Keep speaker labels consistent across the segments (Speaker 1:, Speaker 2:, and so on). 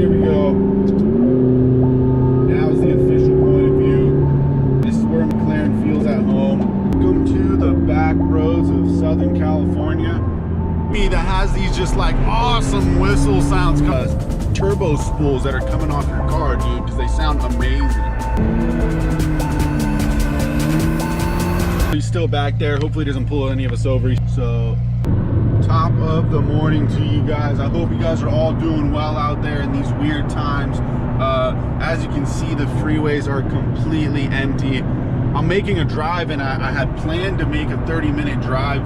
Speaker 1: Here we go. Now is the official point of view. This is where McLaren feels at home. Welcome to the back roads of Southern California. Me that has these just like awesome whistle sounds, turbo spools that are coming off your car, dude, because they sound amazing. He's still back there. Hopefully he doesn't pull any of us over. So top of the morning to you guys. I hope you guys are all doing well out there in these weird times. As you can see, the freeways are completely empty. I'm making a drive, and I had planned to make a 30-minute drive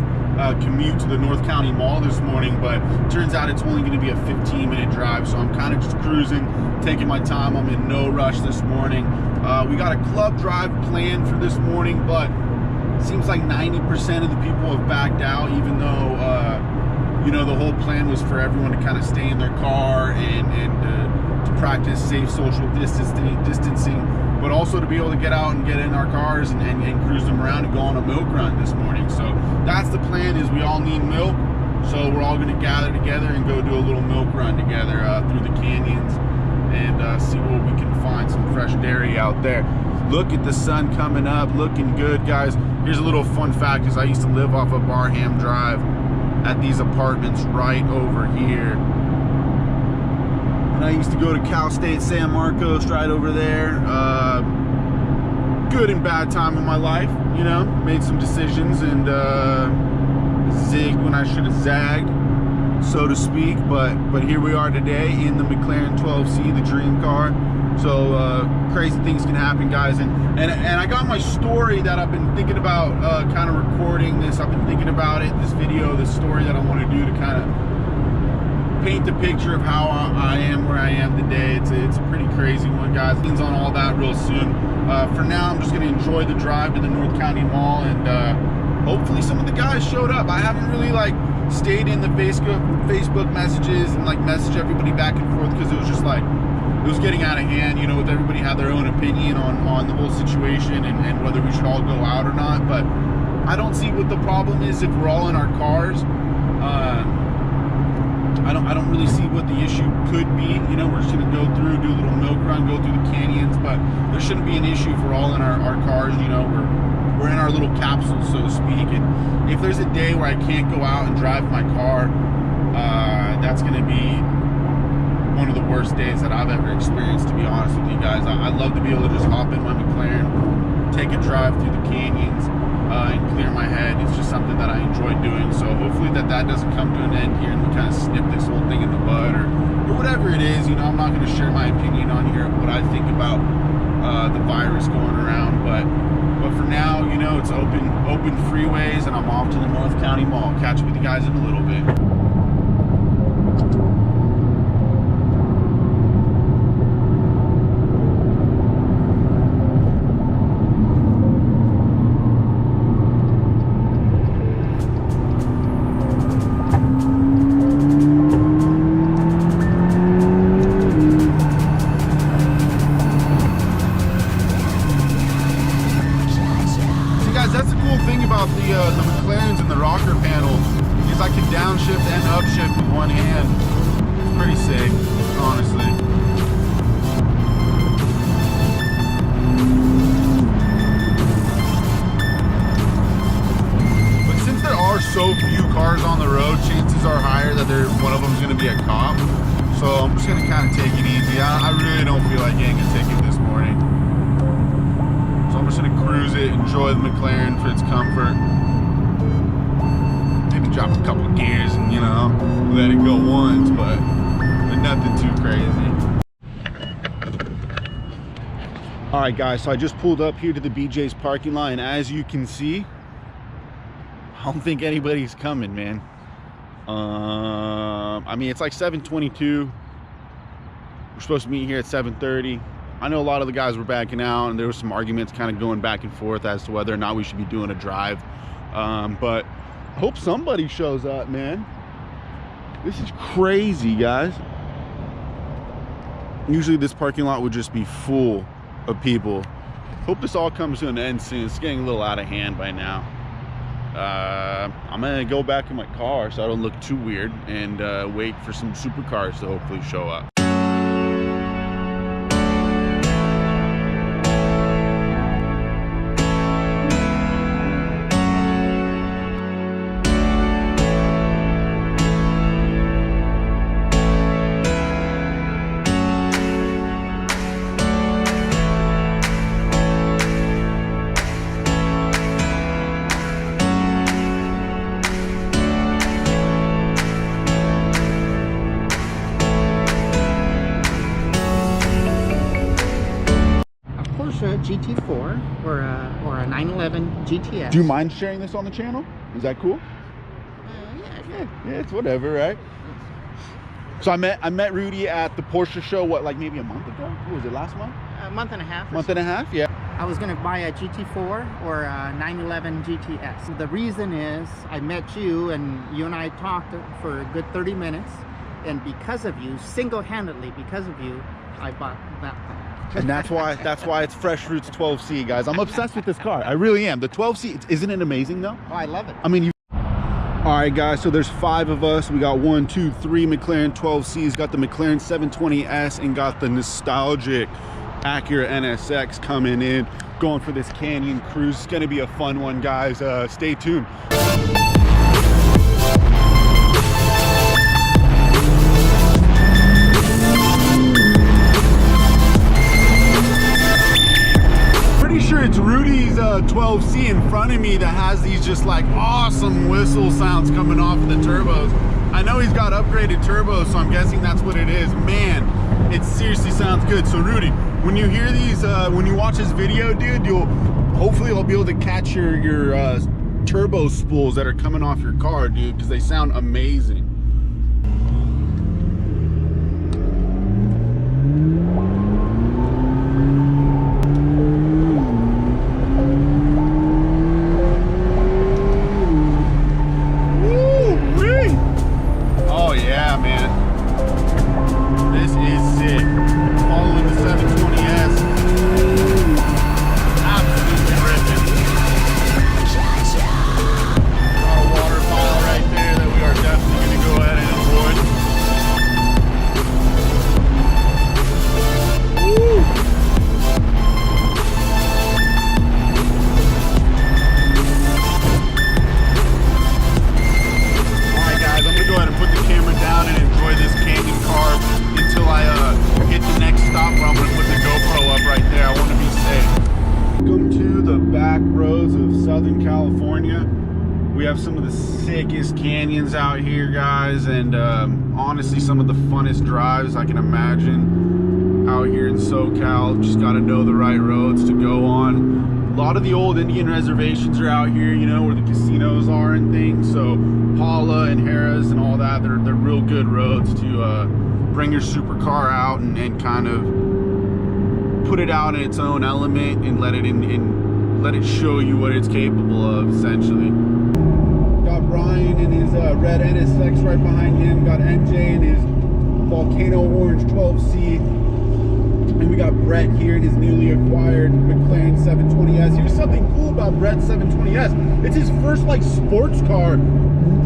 Speaker 1: commute to the North County Mall this morning, but turns out it's only going to be a 15-minute drive, so I'm kind of just cruising, taking my time. I'm in no rush this morning. We got a club drive planned for this morning, but it seems like 90% of the people have backed out, even though you know, the whole plan was for everyone to kind of stay in their car and to practice safe social distancing, but also to be able to get out and get in our cars and cruise them around and go on a milk run this morning. So that's the plan, is we all need milk. So we're all going to gather together and go do a little milk run together through the canyons and see what we can find, some fresh dairy out there. Look at the sun coming up, looking good, guys. Here's a little fun fact, is I used to live off of Barham Drive at these apartments right over here. And I used to go to Cal State San Marcos right over there. Good and bad time in my life, you know. Made some decisions and zigged when I should have zagged, so to speak. But here we are today in the McLaren 12C, the dream car. So crazy things can happen, guys. And I got my story that I've been thinking about kind of recording this. I've been thinking about it, this video, this story that I want to do to kind of paint the picture of how I am where I am today. It's a pretty crazy one, guys. Things on all that real soon. For now, I'm just going to enjoy the drive to the North County Mall, and hopefully some of the guys showed up. I haven't really like stayed in the Facebook messages and like message everybody back and forth, because it was just like, it was getting out of hand, you know, with everybody had their own opinion on the whole situation and whether we should all go out or not. But I don't see what the problem is if we're all in our cars. I don't really see what the issue could be. You know, we're just gonna go through, do a little milk run, go through the canyons, but there shouldn't be an issue if we're all in our cars. You know, we're in our little capsule, so to speak. And if there's a day where I can't go out and drive my car, that's gonna be one of the worst days that I've ever experienced, to be honest with you guys. I love to be able to just hop in my McLaren, take a drive through the canyons, and clear my head. It's just something that I enjoy doing. So hopefully that doesn't come to an end here and we kind of snip this whole thing in the bud or whatever it is. You know, I'm not going to share my opinion on here of what I think about the virus going around, but for now, you know, it's open freeways, and I'm off to the North County Mall. Catch up with you guys in a little bit. The McLarens and the rocker panel is I can downshift and upshift with one hand. It's pretty sick, honestly. But since there are so few cars on the road, chances are higher that one of them is going to be a cop. So I'm just going to kind of take it easy. I really don't feel like getting a ticket this morning. So I'm just going to cruise it, enjoy the McLaren for its comfort. Drop a couple of gears and, you know, let it go once, but nothing too crazy. All right, guys, so I just pulled up here to the BJ's parking lot, and as you can see, I don't think anybody's coming, man. I mean, it's like 7:22. We're supposed to meet here at 7:30. I know a lot of the guys were backing out, and there was some arguments kind of going back and forth as to whether or not we should be doing a drive, but I hope somebody shows up, man. This is crazy, guys. Usually this parking lot would just be full of people. Hope this all comes to an end soon. It's getting a little out of hand by now. I'm gonna go back in my car so I don't look too weird and wait for some supercars to hopefully show up.
Speaker 2: GT4 or a 911 GTS.
Speaker 1: Do you mind sharing this on the channel? Is that cool?
Speaker 2: Yeah.
Speaker 1: Yeah, it's whatever, right? So I met Rudy at the Porsche show, what, like maybe a month ago? What was it, last month?
Speaker 2: A month and a half.
Speaker 1: Month and a half, yeah.
Speaker 2: I was going to buy a GT4 or a 911 GTS. The reason is I met you and you and I talked for a good 30 minutes. And because of you, single-handedly because of you, I bought that car.
Speaker 1: And that's why it's Fresh Roots 12C, guys. I'm obsessed with this car. I really am. The 12C, isn't it amazing though?
Speaker 2: Oh, I love it.
Speaker 1: I mean, all right, guys, so there's 5 of us. We got 1, 2, 3 McLaren 12Cs, got the McLaren 720S, and got the nostalgic Acura NSX coming in, going for this canyon cruise. It's gonna be a fun one, guys. Stay tuned. It's Rudy's 12C in front of me that has these just like awesome whistle sounds coming off of the turbos. I know he's got upgraded turbos, so I'm guessing that's what it is. Man, it seriously sounds good. So Rudy, when you hear these, when you watch this video, dude, hopefully I'll be able to catch your turbo spools that are coming off your car, dude, because they sound amazing. We have some of the sickest canyons out here, guys, and honestly some of the funnest drives I can imagine out here in SoCal. Just got to know the right roads to go on. A lot of the old Indian reservations are out here, you know, where the casinos are and things. So Paula and Harrah's and all that, they're real good roads to bring your supercar out and kind of put it out in its own element and let it show you what it's capable of, essentially. Got Brian in his red NSX right behind him. Got MJ in his Volcano Orange 12C. And we got Brett here in his newly acquired McLaren 720S. Here's something cool about Brett's 720S. It's his first like sports car,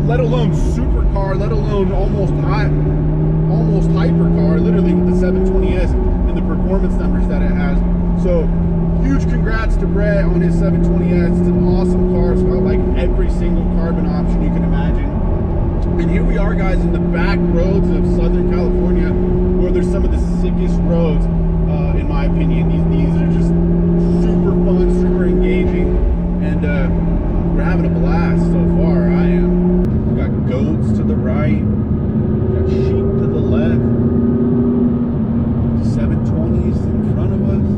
Speaker 1: let alone supercar, let alone almost hypercar, literally with the 720S and the performance numbers that it has. So huge congrats to Brett on his 720S. It's an awesome car. It's got like every single carbon option you can imagine. And here we are, guys, in the back roads of Southern California, where there's some of the sickest roads, in my opinion. These are just super fun, super engaging, and we're having a blast so far. I am. We've got goats to the right, we've got sheep to the left, 720s in front of us.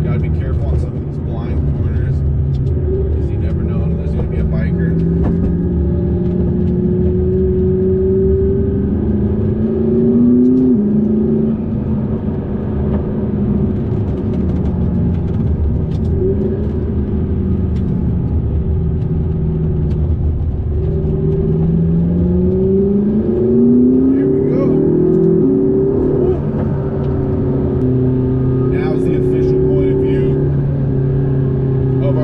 Speaker 1: Gotta be careful on some of these blind corners, because you never know when there's gonna be a biker.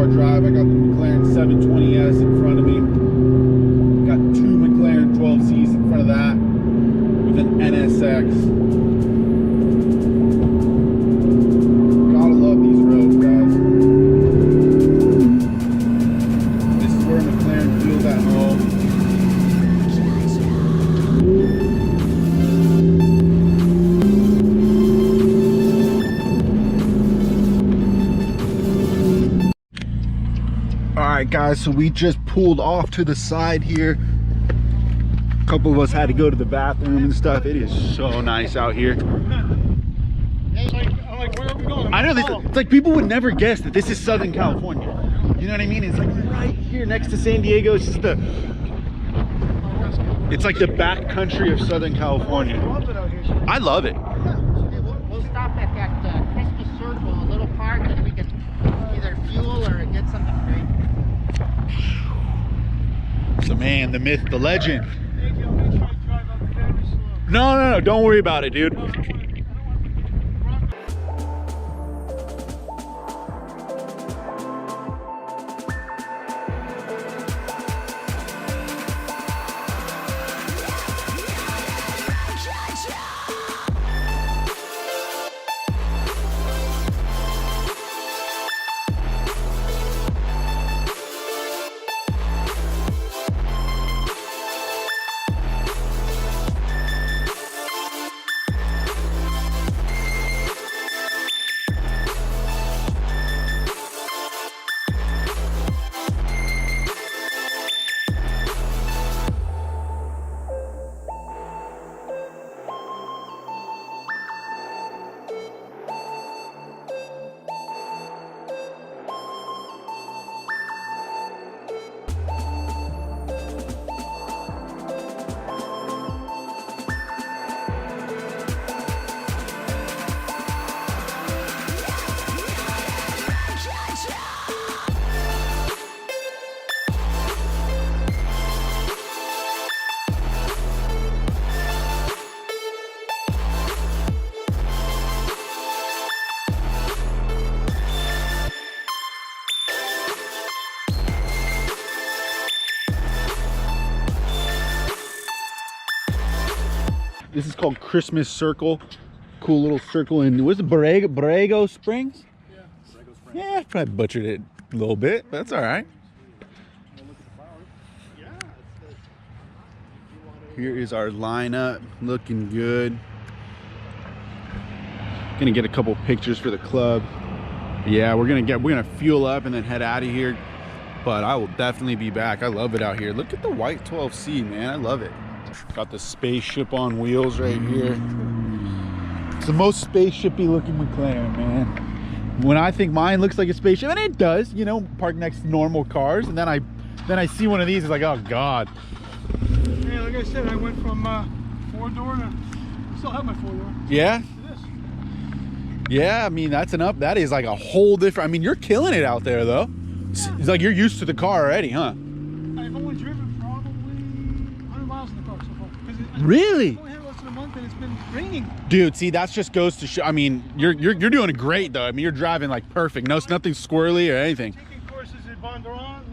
Speaker 1: Drive. I got the McLaren 720S in front of me. Got 2 McLaren 12Cs in front of that with an NSX. Gotta love these roads, guys. This is where McLaren feels at home. Alright guys, so we just pulled off to the side here. A couple of us had to go to the bathroom and stuff. It is so nice out here.
Speaker 3: like, where are we going?
Speaker 1: I know this. It's like people would never guess that this is Southern California. You know what I mean? It's like right here next to San Diego. It's just it's like the back country of Southern California. I love it.
Speaker 2: We'll stop at that Christmas Circle, a little park, and we can either fuel or get something to drink.
Speaker 1: It's the man, the myth, the legend. No, don't worry about it, dude. This is called Christmas Circle. Cool little circle in, what's it, Borrego Springs?
Speaker 3: Yeah, Borrego Springs.
Speaker 1: Yeah, I probably butchered it a little bit. That's all right. Here is our lineup, looking good. Gonna get a couple pictures for the club. Yeah, we're gonna fuel up and then head out of here. But I will definitely be back. I love it out here. Look at the white 12C, man. I love it. Got the spaceship on wheels right here. It's the most spaceshipy looking McLaren, man. When I think mine looks like a spaceship, and it does, you know, parked next to normal cars, and then I see one of these, it's like, oh god.
Speaker 3: Yeah, like I said, I went from 4-door to still have my 4-door.
Speaker 1: Yeah.
Speaker 3: To this.
Speaker 1: Yeah, I mean that is like a whole different. I mean, you're killing it out there though.
Speaker 3: Yeah.
Speaker 1: It's like you're used to the car already, huh?
Speaker 3: I've only driven probably 100 miles in the car so far.
Speaker 1: Really?
Speaker 3: I've only had less than a month and it's been raining.
Speaker 1: Dude, see, that just goes to show. I mean, you're doing it great though. I mean, you're driving like perfect. No, it's nothing squirrely or anything.
Speaker 3: Taking courses at Bondurant.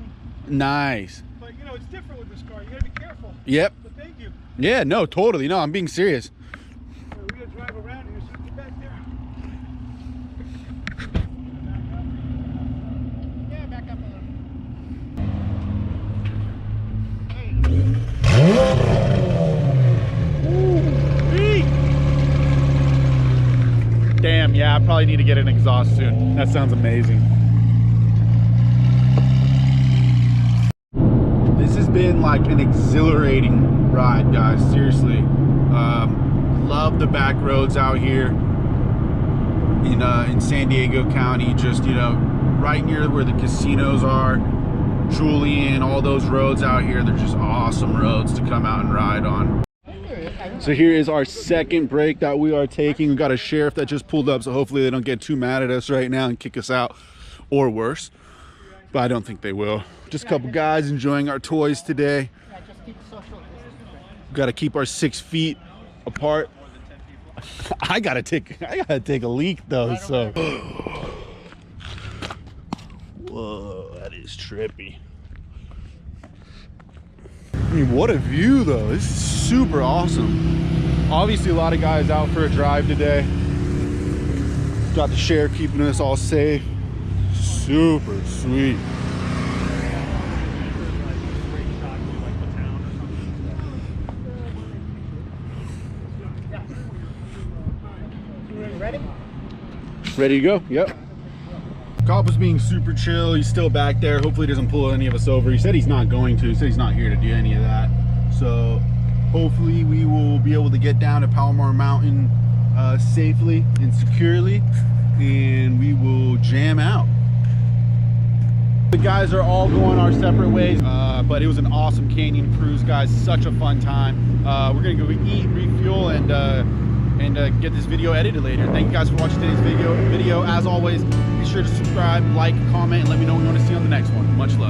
Speaker 1: Nice.
Speaker 3: But you know, it's different with this car. You gotta be careful.
Speaker 1: Yep.
Speaker 3: But thank you.
Speaker 1: Yeah, no, totally. No, I'm being serious.
Speaker 3: So we gotta drive around here, so get back there.
Speaker 2: Yeah, back up a little.
Speaker 1: Damn, yeah, I probably need to get an exhaust soon. That sounds amazing. This has been like an exhilarating ride, guys, seriously. Love the back roads out here in San Diego County, just, you know, right near where the casinos are. Julian, all those roads out here, they're just awesome roads to come out and ride on. So here is our second break that we are taking. We've got a sheriff that just pulled up, so hopefully they don't get too mad at us right now and kick us out, or worse. But I don't think they will. Just a couple guys enjoying our toys today.
Speaker 2: Yeah, just keep social distance.
Speaker 1: We've got to keep our 6 feet apart. I gotta take a leak though, so. Whoa, that is trippy. I mean, what a view though. This is super awesome. Obviously a lot of guys out for a drive today. Got the sheriff keeping us all safe. Super sweet.
Speaker 2: Ready?
Speaker 1: Ready to go? Yep. Cop was being super chill. He's still back there. Hopefully he doesn't pull any of us over. He said he's not going to. He said he's not here to do any of that. So hopefully we will be able to get down to Palomar Mountain safely and securely. and we will jam out. The guys are all going our separate ways, but it was an awesome canyon cruise, guys. Such a fun time. We're gonna go eat, refuel, and get this video edited later. Thank you guys for watching today's video. As always, be sure to subscribe, like, comment, and let me know what you want to see on the next one. Much love.